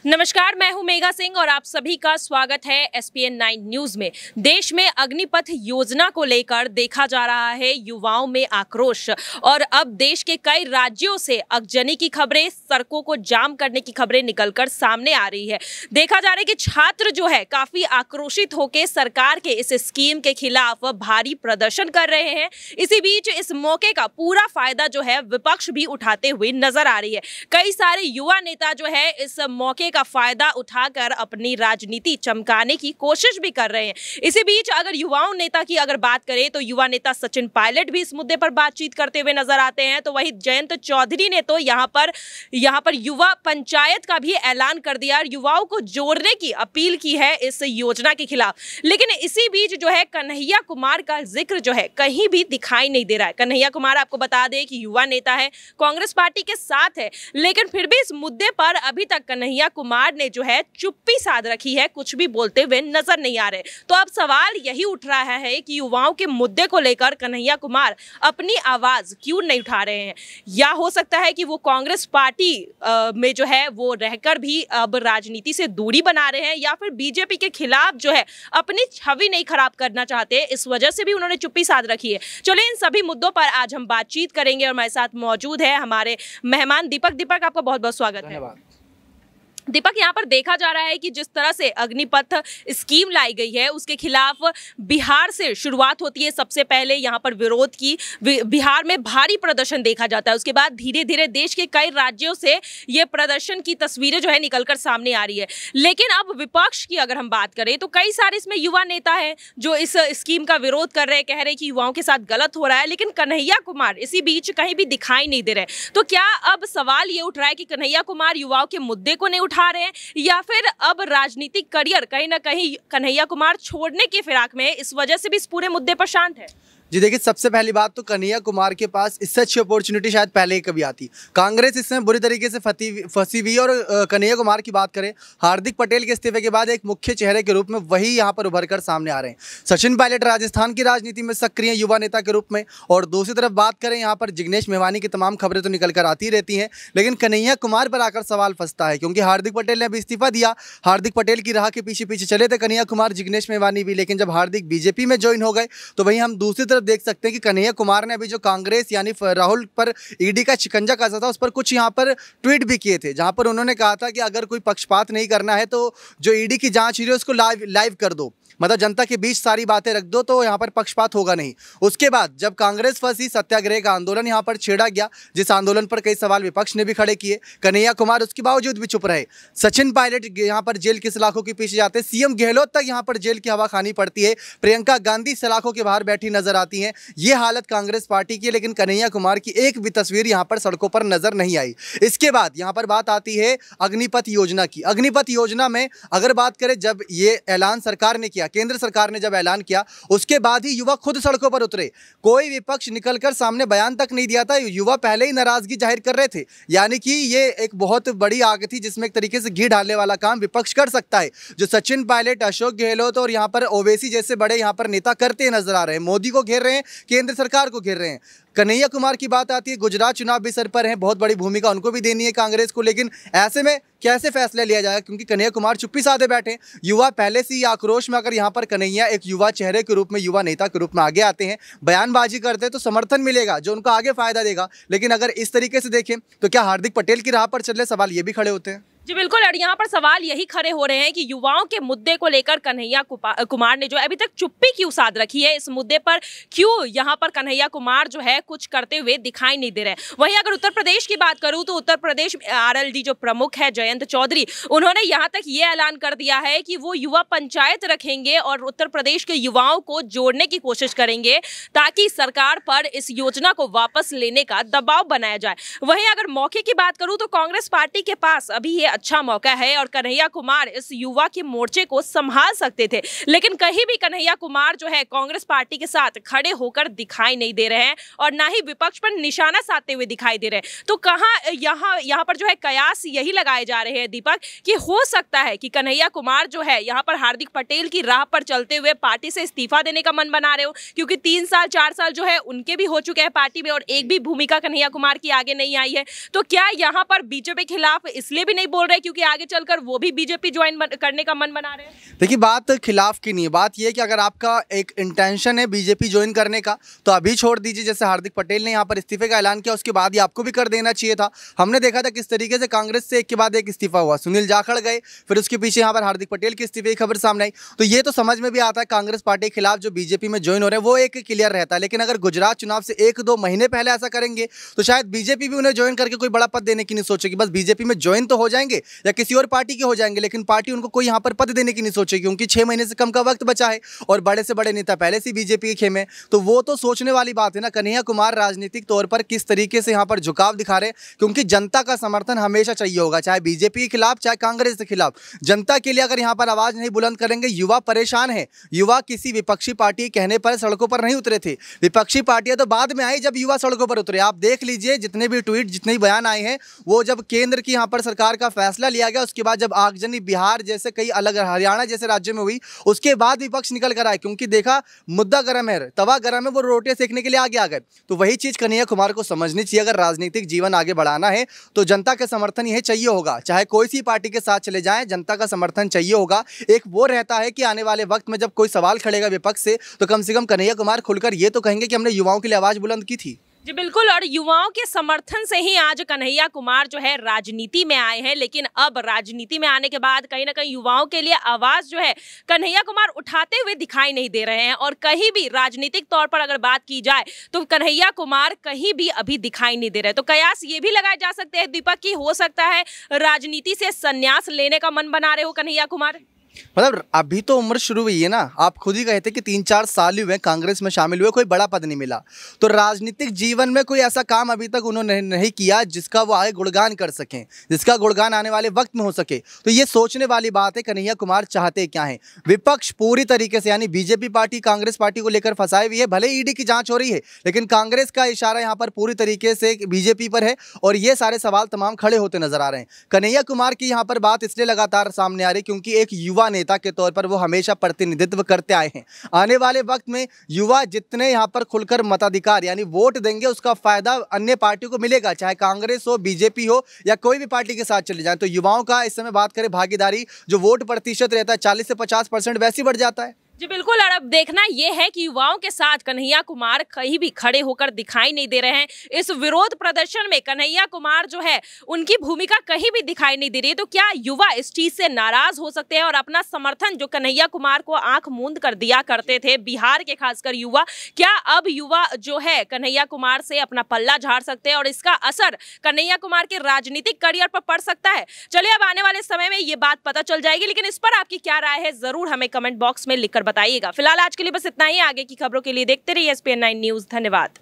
नमस्कार, मैं हूं मेघा सिंह और आप सभी का स्वागत है एसपीएन 9 न्यूज में। देश में अग्निपथ योजना को लेकर देखा जा रहा है युवाओं में आक्रोश और अब देश के कई राज्यों से अगजनी की खबरें, सड़कों को जाम करने की खबरें निकलकर सामने आ रही है। देखा जा रहा है कि छात्र जो है काफी आक्रोशित होकर सरकार के इस स्कीम के खिलाफ भारी प्रदर्शन कर रहे हैं। इसी बीच इस मौके का पूरा फायदा जो है विपक्ष भी उठाते हुए नजर आ रही है। कई सारे युवा नेता जो है इस मौके का फायदा उठाकर अपनी राजनीति चमकाने की कोशिश भी कर रहे हैं। इसी बीच अगर युवाओं नेता की अगर बात करें तो युवा नेता सचिन पायलट भी इस मुद्दे पर बातचीत करते हुए नजर आते हैं। तो वहीं जयंत चौधरी ने तो यहाँ पर युवा पंचायत का भी ऐलान कर दिया, युवाओं को जोड़ने की अपील की है इस योजना के खिलाफ। लेकिन इसी बीच जो है कन्हैया कुमार का जिक्र जो है कहीं भी दिखाई नहीं दे रहा है। कन्हैया कुमार आपको बता दें कि युवा नेता है, कांग्रेस पार्टी के साथ है, लेकिन फिर भी इस मुद्दे पर अभी तक कन्हैया कुमार ने जो है चुप्पी साध रखी है, कुछ भी बोलते हुए नजर नहीं आ रहे। तो अब सवाल यही उठ रहा है कि युवाओं के मुद्दे को लेकर कन्हैया कुमार अपनी आवाज क्यों नहीं उठा रहे हैं, या हो सकता है कि वो कांग्रेस पार्टी में जो है वो रहकर भी अब राजनीति से दूरी बना रहे हैं, या फिर बीजेपी के खिलाफ जो है अपनी छवि नहीं खराब करना चाहते, इस वजह से भी उन्होंने चुप्पी साध रखी है। चलिए इन सभी मुद्दों पर आज हम बातचीत करेंगे और हमारे साथ मौजूद है हमारे मेहमान दीपक। आपका बहुत बहुत स्वागत है। दीपक, यहाँ पर देखा जा रहा है कि जिस तरह से अग्निपथ स्कीम लाई गई है उसके खिलाफ बिहार से शुरुआत होती है। सबसे पहले यहाँ पर विरोध की, बिहार में भारी प्रदर्शन देखा जाता है, उसके बाद धीरे धीरे देश के कई राज्यों से ये प्रदर्शन की तस्वीरें जो है निकलकर सामने आ रही है। लेकिन अब विपक्ष की अगर हम बात करें तो कई सारे इसमें युवा नेता हैं जो इस स्कीम का विरोध कर रहे हैं, कह रहे हैं कि युवाओं के साथ गलत हो रहा है। लेकिन कन्हैया कुमार इसी बीच कहीं भी दिखाई नहीं दे रहे। तो क्या अब सवाल ये उठ रहा है कि कन्हैया कुमार युवाओं के मुद्दे को नहीं उठा रहे हैं, या फिर अब राजनीतिक करियर कहीं ना कहीं कन्हैया कुमार छोड़ने की फिराक में है, इस वजह से भी इस पूरे मुद्दे पर शांत है? जी देखिए, सबसे पहली बात तो कन्हैया कुमार के पास इससे अच्छी अपॉर्चुनिटी शायद पहले ही कभी आती। कांग्रेस इसमें बुरी तरीके से फंसी हुई। और कन्हैया कुमार की बात करें, हार्दिक पटेल के इस्तीफे के बाद एक मुख्य चेहरे के रूप में वही यहाँ पर उभर कर सामने आ रहे हैं। सचिन पायलट राजस्थान की राजनीति में सक्रिय युवा नेता के रूप में, और दूसरी तरफ बात करें यहाँ पर जिग्नेश मेवानी की तमाम खबरें तो निकल कर आती रहती हैं, लेकिन कन्हैया कुमार पर आकर सवाल फंसता है क्योंकि हार्दिक पटेल ने अभी इस्तीफा दिया। हार्दिक पटेल की राह के पीछे पीछे चले थे कन्हैया कुमार, जिग्नेश मेवानी भी, लेकिन जब हार्दिक बीजेपी में ज्वाइन हो गए तो वहीं हम दूसरी तरफ देख सकते हैं कि कन्हैया कुमार ने अभी जो कांग्रेस यानी राहुल पर ईडी का शिकंजा कसा था, उस पर कुछ यहाँ पर ट्वीट भी किए थे, जहां पर उन्होंने कहा था कि अगर कोई पक्षपात नहीं करना है तो जो ईडी की जांच हो रही है उसको लाइव कर दो, मतलब जनता के बीच सारी बातें रख दो, तो यहाँ पर पक्षपात होगा नहीं। उसके बाद जब कांग्रेस फंसी, सत्याग्रह का आंदोलन यहाँ पर छेड़ा गया, जिस आंदोलन पर कई सवाल विपक्ष ने भी खड़े किए, कन्हैया कुमार उसके बावजूद भी चुप रहे। सचिन पायलट यहाँ पर जेल की सलाखों के पीछे जाते, सीएम गहलोत तक यहाँ पर जेल की हवा खानी पड़ती है, प्रियंका गांधी सलाखों के बाहर बैठी नजर आती हैं। ये हालत कांग्रेस पार्टी की है, लेकिन कन्हैया कुमार की एक भी तस्वीर यहाँ पर सड़कों पर नजर नहीं आई। इसके बाद यहाँ पर बात आती है अग्निपथ योजना की। अग्निपथ योजना में अगर बात करें, जब ये ऐलान सरकार ने किया, केंद्र सरकार ने जब ऐलान किया, उसके बाद ही युवा खुद सड़कों पर उतरे। कोई विपक्ष निकलकर सामने बयान तक नहीं दिया था, युवा पहले ही नाराजगी जाहिर कर रहे थे। यानी कि ये एक बहुत बड़ी आग थी जिसमें एक तरीके से घी डालने वाला काम विपक्ष कर सकता है, जो सचिन पायलट, अशोक गहलोत और यहाँ पर ओवैसी जैसे बड़े यहाँ पर नेता करते नजर आ रहे हैं। मोदी को घेर रहे हैं, केंद्र सरकार को घेर रहे हैं। कन्हैया कुमार की बात आती है, गुजरात चुनाव भी सर पर है, बहुत बड़ी भूमिका उनको भी देनी है कांग्रेस को, लेकिन ऐसे में कैसे फैसला लिया जाएगा क्योंकि कन्हैया कुमार चुप्पी साधे बैठे। युवा पहले से ही आक्रोश में, अगर यहाँ पर कन्हैया एक युवा चेहरे के रूप में, युवा नेता के रूप में आगे आते हैं, बयानबाजी करते हैं तो समर्थन मिलेगा जो उनको आगे फायदा देगा। लेकिन अगर इस तरीके से देखें तो क्या हार्दिक पटेल की राह पर चल रहे, सवाल ये भी खड़े होते हैं। जी बिल्कुल, और यहाँ पर सवाल यही खड़े हो रहे हैं कि युवाओं के मुद्दे को लेकर कन्हैया कुमार ने जो अभी तक चुप्पी क्यों साध रखी है, इस मुद्दे पर क्यों यहाँ पर कन्हैया कुमार जो है कुछ करते हुए दिखाई नहीं दे रहे। वहीं अगर उत्तर प्रदेश की बात करूँ तो उत्तर प्रदेश आरएलडी जो प्रमुख है जयंत चौधरी, उन्होंने यहाँ तक ये ऐलान कर दिया है कि वो युवा पंचायत रखेंगे और उत्तर प्रदेश के युवाओं को जोड़ने की कोशिश करेंगे ताकि सरकार पर इस योजना को वापस लेने का दबाव बनाया जाए। वहीं अगर मौके की बात करूँ तो कांग्रेस पार्टी के पास अभी ये अच्छा मौका है और कन्हैया कुमार इस युवा के मोर्चे को संभाल सकते थे, लेकिन कहीं भी कन्हैया कुमार जो है कांग्रेस पार्टी के साथ खड़े होकर दिखाई नहीं दे रहे हैं और ना ही विपक्ष पर निशाना साधते हुए दिखाई दे रहे हैं। तो कहाँ यहाँ पर जो है कयास यही लगाए जा रहे हैं दीपक कि हो सकता है कि कन्हैया कुमार जो है यहाँ पर हार्दिक पटेल की राह पर चलते हुए पार्टी से इस्तीफा देने का मन बना रहे हो, क्योंकि 3 साल 4 साल जो है उनके भी हो चुके हैं पार्टी में और एक भी भूमिका कन्हैया कुमार की आगे नहीं आई है। तो क्या यहाँ पर बीजेपी के खिलाफ इसलिए भी नहीं बोल बोल रहे हैं क्योंकि आगे चलकर वो भी बीजेपी ज्वाइन करने का मन बना रहे हैं? देखिए, बात खिलाफ की नहीं है, बात यह है कि अगर आपका एक इंटेंशन है बीजेपी ज्वाइन करने का तो अभी छोड़ दीजिए। जैसे हार्दिक पटेल ने यहाँ पर इस्तीफे का ऐलान किया, उसके बाद ही आपको भी कर देना चाहिए था। हमने देखा था किस तरीके से कांग्रेस से एक के बाद एक इस्तीफा हुआ, सुनील जाखड़ गए, फिर उसके पीछे यहाँ पर हार्दिक पटेल के इस्तीफे की खबर सामने आई। तो ये तो समझ में भी आता है कांग्रेस पार्टी के खिलाफ जो बीजेपी में ज्वाइन हो रहे हैं वो एक क्लियर रहता है। लेकिन अगर गुजरात चुनाव से 1-2 महीने पहले ऐसा करेंगे तो शायद बीजेपी भी उन्हें ज्वाइन करके कोई बड़ा पद देने की नहीं सोचेगी। बस बीजेपी में ज्वाइन तो हो जाएंगे या किसी और पार्टी के हो जाएंगे, लेकिन पार्टी उनको कोई यहाँ पर पद देने की नहीं सोचेगी क्योंकि 6 महीने से कम का वक्त बचा है और बड़े से बड़े नेता पहले से बीजेपी के खेमे। तो वो तो सोचने वाली बात है ना। कन्हैया कुमार राजनीतिक तौर पर किस तरीके से यहाँ पर झुकाव दिखा रहे हैं, क्योंकि जनता का समर्थन हमेशा चाहिए होगा, चाहे बीजेपी के खिलाफ चाहे कांग्रेस के खिलाफ। जनता के लिए अगर यहाँ पर आवाज नहीं बुलंद करेंगे, युवा परेशान है। युवा किसी विपक्षी पार्टी कहने पर सड़कों पर नहीं उतरे थे, विपक्षी पार्टियां तो बाद में आई जब युवा सड़कों पर उतरे। आप देख लीजिए जितने भी ट्वीट जितने भी बयान आए हैं वो जब केंद्र की यहाँ पर सरकार का फैसला लिया गया, उसके बाद जब आगजनी बिहार जैसे कई अलग हरियाणा जैसे राज्यों में हुई, उसके बाद विपक्ष निकल कर आए क्योंकि देखा मुद्दा गर्म है, तवा गर्म है, वो रोटियां सेकने के लिए आगे आ गए। तो वही चीज कन्हैया कुमार को समझनी चाहिए। अगर राजनीतिक जीवन आगे बढ़ाना है तो जनता का समर्थन यह चाहिए होगा, चाहे कोई सी पार्टी के साथ चले जाएं, जनता का समर्थन चाहिए होगा। एक वो रहता है कि आने वाले वक्त में जब कोई सवाल खड़ेगा विपक्ष से तो कम से कम कन्हैया कुमार खुलकर ये तो कहेंगे कि हमने युवाओं के लिए आवाज बुलंद की थी। जी बिल्कुल, और युवाओं के समर्थन से ही आज कन्हैया कुमार जो है राजनीति में आए हैं। लेकिन अब राजनीति में आने के बाद कहीं ना कहीं युवाओं के लिए आवाज जो है कन्हैया कुमार उठाते हुए दिखाई नहीं दे रहे हैं। और कहीं भी राजनीतिक तौर पर अगर बात की जाए तो कन्हैया कुमार कहीं भी अभी दिखाई नहीं दे रहे। तो कयास ये भी लगाए जा सकते हैं दीपक की हो सकता है राजनीति से संन्यास लेने का मन बना रहे हो कन्हैया कुमार। मतलब अभी तो उम्र शुरू हुई है ना, आप खुद ही कहते कि 3-4 साल हुए कांग्रेस में शामिल हुए, कोई बड़ा पद नहीं मिला। तो राजनीतिक जीवन में कोई ऐसा काम अभी तक उन्होंने नहीं किया जिसका वो आगे गुणगान कर सकें, जिसका गुणगान आने वाले वक्त में हो सके। तो ये सोचने वाली बात है कन्हैया कुमार चाहते क्या हैं। विपक्ष पूरी तरीके से यानी बीजेपी पार्टी कांग्रेस पार्टी को लेकर फंसाई हुई है। भले ईडी की जांच हो रही है लेकिन कांग्रेस का इशारा यहाँ पर पूरी तरीके से बीजेपी पर है और ये सारे सवाल तमाम खड़े होते नजर आ रहे हैं। कन्हैया कुमार की यहाँ पर बात इसलिए लगातार सामने आ रही क्योंकि एक युवा नेता के तौर पर वो हमेशा प्रतिनिधित्व करते आए हैं। आने वाले वक्त में युवा जितने यहाँ पर खुलकर मताधिकार यानी वोट देंगे उसका फायदा अन्य पार्टियों को मिलेगा, चाहे कांग्रेस हो, बीजेपी हो या कोई भी पार्टी के साथ चले जाए। तो युवाओं का इस समय बात करें भागीदारी, जो वोट प्रतिशत रहता है 40 से 50% वैसे ही बढ़ जाता है। जी बिल्कुल, और अब देखना यह है कि युवाओं के साथ कन्हैया कुमार कहीं भी खड़े होकर दिखाई नहीं दे रहे हैं। इस विरोध प्रदर्शन में कन्हैया कुमार जो है उनकी भूमिका कहीं भी दिखाई नहीं दे रही है। तो क्या युवा इस चीज से नाराज हो सकते हैं और अपना समर्थन जो कन्हैया कुमार को आंख मूंद कर दिया करते थे बिहार के खासकर युवा, क्या अब युवा जो है कन्हैया कुमार से अपना पल्ला झाड़ सकते हैं और इसका असर कन्हैया कुमार के राजनीतिक करियर पर पड़ सकता है? चलिए अब आने वाले समय में ये बात पता चल जाएगी, लेकिन इस पर आपकी क्या राय है जरूर हमें कमेंट बॉक्स में लिखकर बताइएगा। फिलहाल आज के लिए बस इतना ही। आगे की खबरों के लिए देखते रहिए SPN9 न्यूज। धन्यवाद।